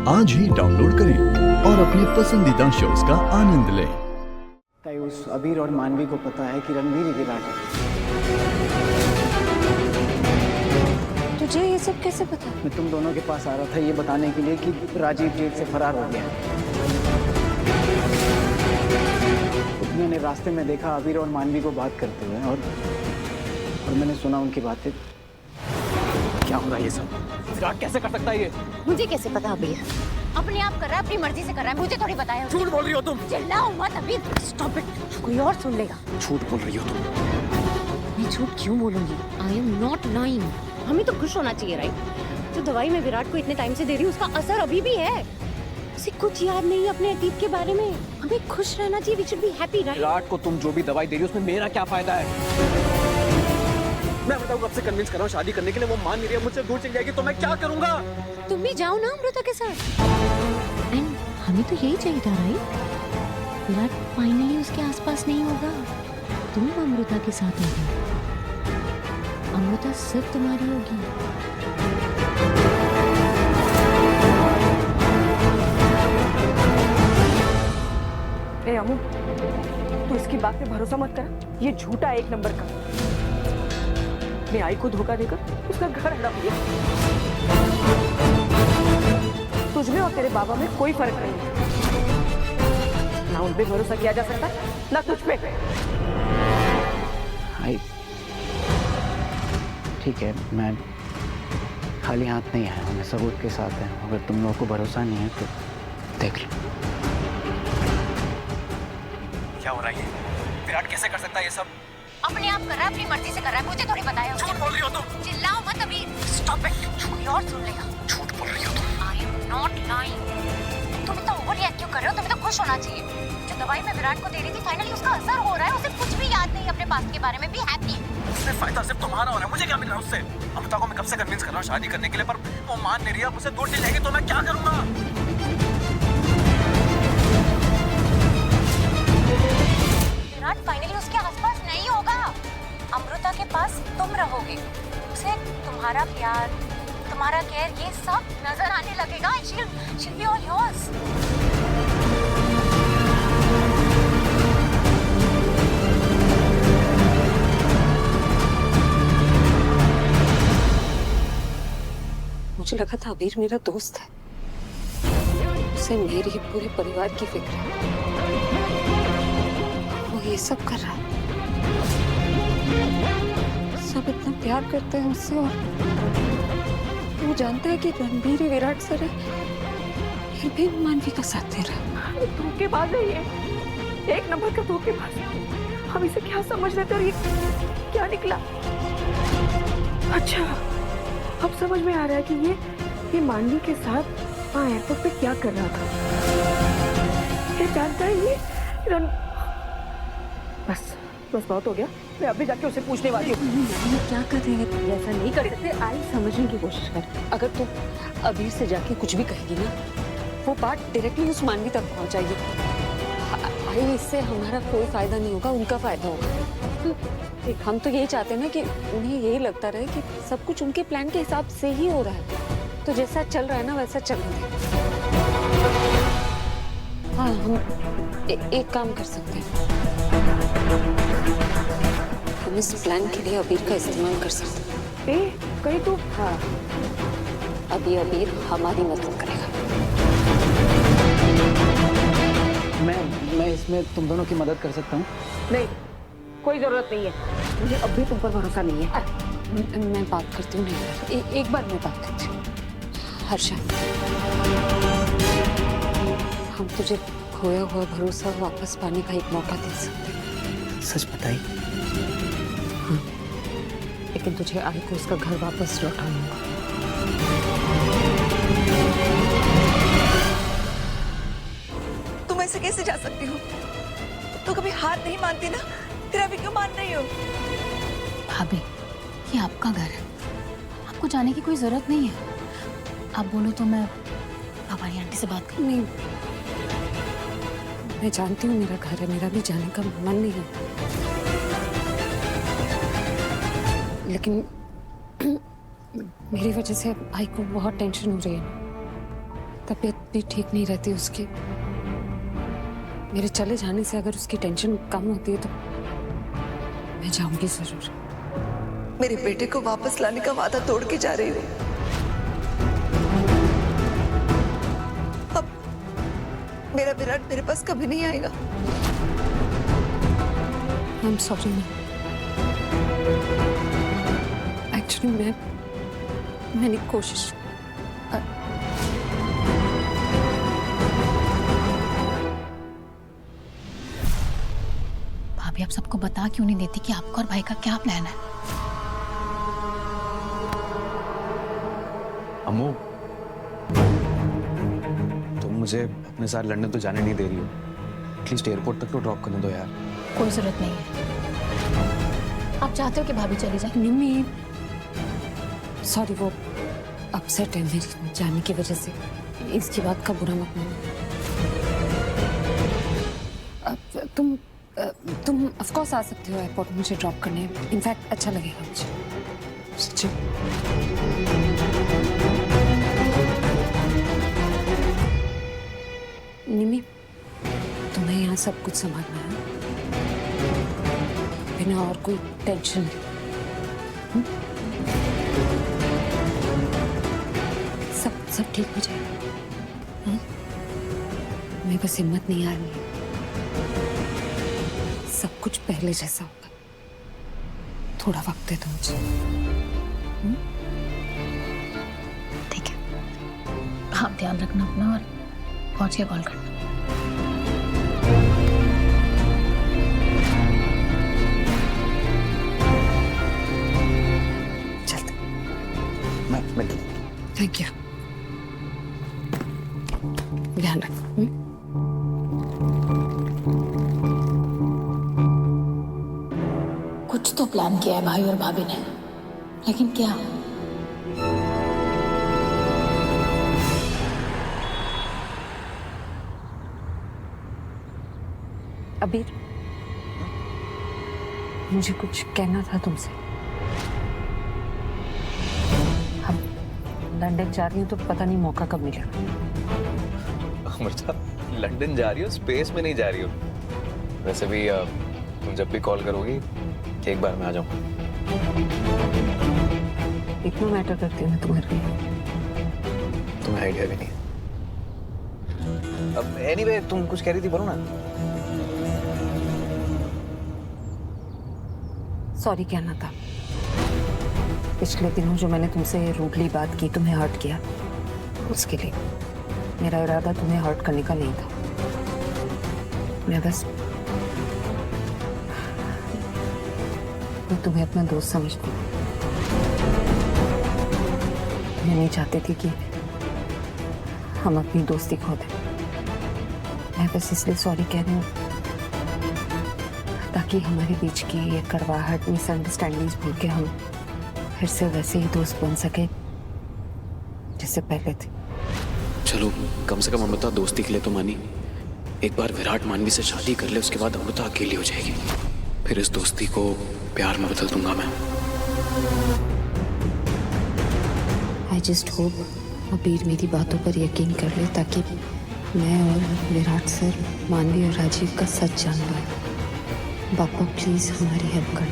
आज ही डाउनलोड करें और अपने पसंदीदा शोज का आनंद लें। ताई उस अबीर और मानवी को पता है कि रणवीर ही विराट है। तुझे ये सब कैसे पता? मैं तुम दोनों के पास आ रहा था ये बताने के लिए कि राजीव जेल से फरार हो गया है। मैंने रास्ते में देखा अबीर और मानवी को बात करते हुए और मैंने सुना उनकी बातें। क्या हो रहा है ये सब? विराट कैसे कर सकता है ये? मुझे कैसे पता अबीर? अपने आप कर रहा है, अपनी मर्जी से कर रहा है, मुझे थोड़ी बताया। झूठ बोल रही हो तुम। चिल्लाओ मत अबीर, स्टॉप इट, कोई और सुन लेगा। झूठ बोल रही हो तुम। मैं झूठ क्यों बोलूंगी? I am not lying. हमें तो खुश होना चाहिए, राइट? जो दवाई मैं विराट को इतने टाइम से दे रही हूँ उसका असर अभी भी है। उसे कुछ याद नहीं अपने अतीत के बारे में। हमें खुश रहना चाहिए, we should be happy, right? Virat को तुम जो भी दवाई दे रही हो उसमें मेरा क्या फायदा है? मैं बताऊँ कब से कन्विंस कर रहा हूँ शादी करने के लिए, वो मान नहीं रही है, मुझसे दूर चली जाएगी तो मैं क्या करूंगा? तुम भी जाओ ना अमृता के साथ। एंड हमें तो यही चाहिए था, राइट? विराट फाइनली उसके आसपास नहीं होगा, तुम अमृता के साथ होगी। अमृता सिर्फ तुम्हारी होगी। ए अमू, तू इसकी बात पे भरोसा मत कर, ये झूठा है एक नंबर का। मैं आई को धोखा देकर उसका घर हड़प लिया। तुझ में और तेरे बाबा में कोई फर्क नहीं है। ना उन पे भरोसा किया जा सकता ना तुझ पे। आई ठीक है, मैं खाली हाथ नहीं आया हूँ, मैं सबूत के साथ है। अगर तुम लोगों को भरोसा नहीं है तो देख लो। क्या हो रहा है ये? विराट कैसे कर सकता है ये सब? अपने आप कर रहा है, अपनी मर्जी से कर रहा है, मुझे थोड़ी बताया। झूठ बोल रही हो तुम। चिल्लाओ मत अबीर, स्टॉप इट, कोई और सुन लेगा। झूठ बोल रही हो तुम। I am not lying. तुम इतना ओवर रिएक्ट क्यों कर रहे हो? तुम्हें तो खुश होना चाहिए। जो दवाई मैं विराट को दे रही थी फाइनली उसका असर हो रहा है। उसे कुछ भी याद नहीं अपने पास्ट के बारे में। Be happy. उससे फायदा सिर्फ तुम्हारा हो रहा है, मुझे क्या मिल रहा है उससे? अमृता को मैं कब से कन्विंस कर रहा हूँ शादी करने के लिए, पर वो मान नहीं रही है। मुझसे दूर चली जाएगी तो मैं क्या करूंगा? विराट फाइनली उसके आसपास नहीं होगा। अमृता के पास तुम रहोगे। उसे तुम्हारा प्यार, तुम्हारा केयर, ये सब नजर आने लगेगा। She'll be all yours. मुझे लगा था अबीर मेरा दोस्त है, उसे मेरे पूरे परिवार की फिक्र है। वो ये सब कर रहा है। सब इतना प्यार करते हैं उससे और वो जानता है कि रणवीर विराट सर है, फिर भी मानवी का साथ दे रहा है। धोखेबाज है ये, एक नंबर का धोखेबाज। हम इसे क्या समझ रहे थे और ये क्या निकला? अच्छा, अब समझ में आ रहा है कि ये मानवी के साथ वहाँ एयरपोर्ट पे क्या कर रहा था। ये जानता है ये बस बहुत हो गया। मैं अभी जाके उसे पूछने वाली हूँ। क्या कर रहे हैं? ऐसा नहीं कर सकते। आई समझने की कोशिश कर। अगर तू अबीर से जाके कुछ भी कहेगी ना, वो बात डायरेक्टली उस मानवी तक पहुँचाएगी। आई इससे हमारा कोई फायदा नहीं होगा, उनका फायदा होगा। हम तो यही चाहते हैं ना कि उन्हें यही लगता रहे कि सब कुछ उनके प्लान के हिसाब से ही हो रहा है। तो जैसा चल रहा है ना वैसा चलने दे। हाँ, हम एक काम कर सकते हैं। हम इस प्लान के लिए अबीर का इस्तेमाल कर सकते हैं। कहीं तो हाँ, अबीर हमारी मदद करेगा। मैं इसमें तुम दोनों की मदद कर सकता हूँ। नहीं, कोई जरूरत नहीं है। मुझे अब भी तुम पर भरोसा नहीं है। मैं बात करती हूँ। एक बार मैं बात करती हूँ। हर्षा, हम तुझे खोया हुआ भरोसा वापस पाने का एक मौका दे सकते हैं। सच बताई? हाँ, लेकिन तुझे आई को उसका घर वापस लौटाना होगा। तुम ऐसे कैसे जा सकती हो? तो कभी हार नहीं मानती ना, फिर अभी क्यों मान रही हो? भाभी, ये आपका घर है, आपको जाने की कोई जरूरत नहीं है। आप बोलो तो मैं हमारी आंटी से बात करूं। नहीं, मैं जानती हूँ मेरा घर है, मेरा भी जाने का मन नहीं है, लेकिन मेरी वजह से आई को बहुत टेंशन हो रही है। तबीयत भी ठीक नहीं रहती उसकी। मेरे चले जाने से अगर उसकी टेंशन कम होती है तो मैं जाऊंगी जरूर। मेरे बेटे को वापस लाने का वादा तोड़ के जा रही हो। अब मेरा विराट मेरे पास कभी नहीं आएगा। I am sorry ma'am. Actually मैंने कोशिश भाभी आप सबको बता क्यों नहीं देती कि आपका और भाई का क्या प्लान है? अम्मू, तुम मुझे अपने साथ लंदन तो जाने नहीं दे रही हो। एटलीस्ट एयरपोर्ट तक तो ड्रॉप करने दो यार। कोई जरूरत नहीं है। आप चाहते हो कि भाभी चली जाए? निम्मी, सॉरी वो अपसेट है मेरी जाने की वजह से। इसकी बात का बुरा मत मानो। तुम ऑफ कोर्स आ सकते हो एयरपोर्ट मुझे ड्रॉप करने। इनफैक्ट अच्छा लगेगा मुझे सच्ची। निमी, तुम्हें यहाँ सब कुछ संभालना है बिना और कोई टेंशन नहीं। सब ठीक हो जाएगा। हाँ? मेरे पास हिम्मत नहीं आ रही है। सब कुछ पहले जैसा होगा। थोड़ा वक्त दे दो मुझे। ठीक है, आप ध्यान रखना अपना और पहुंच के कॉल करना। चलते। मैं थैंक यू। ध्यान रख। कुछ तो प्लान किया है भाई और भाभी ने, लेकिन क्या? अबीर, मुझे कुछ कहना था तुमसे। हम लंदन जा रही हूँ तो पता नहीं मौका कब मिलेगा। अमृता, लंदन जा रही हो, स्पेस में नहीं जा रही हो। वैसे भी तुम जब भी कॉल करोगी एक बार मैं आ जाऊंगा। इतना मैटर करती हूँ तुम्हारे लिए। तुम्हें आइडिया भी नहीं। अब एनीवे तुम कुछ कह रही थी, बोलो ना। सॉरी कहना था। पिछले दिनों जो मैंने तुमसे रूडली बात की, तुम्हें हर्ट किया, उसके लिए। मेरा इरादा तुम्हें हर्ट करने का नहीं था। मैं तुम्हें अपना दोस्त समझती हूँ। मैं नहीं चाहती थी कि हम अपनी दोस्ती खो दें। मैं बस इसलिए सॉरी कह रही हूँ ताकि हमारे बीच की ये कड़वाहट, मिसअंडरस्टैंडिंग्स भूल के हम फिर से वैसे ही दोस्त बन सके जैसे पहले थे। चलो कम से कम अमृता दोस्ती के लिए तो मानी। एक बार विराट मानवी से शादी कर ले, उसके बाद अमृता अकेली हो जाएगी। फिर इस दोस्ती को प्यार में बदल दूंगा मैं। आई जस्ट होप अबीर मेरी बातों पर यकीन कर ले ताकि मैं और विराट सर, मानवी और राजीव का सच जान पाए। बापा प्लीज हमारी हेल्प कर।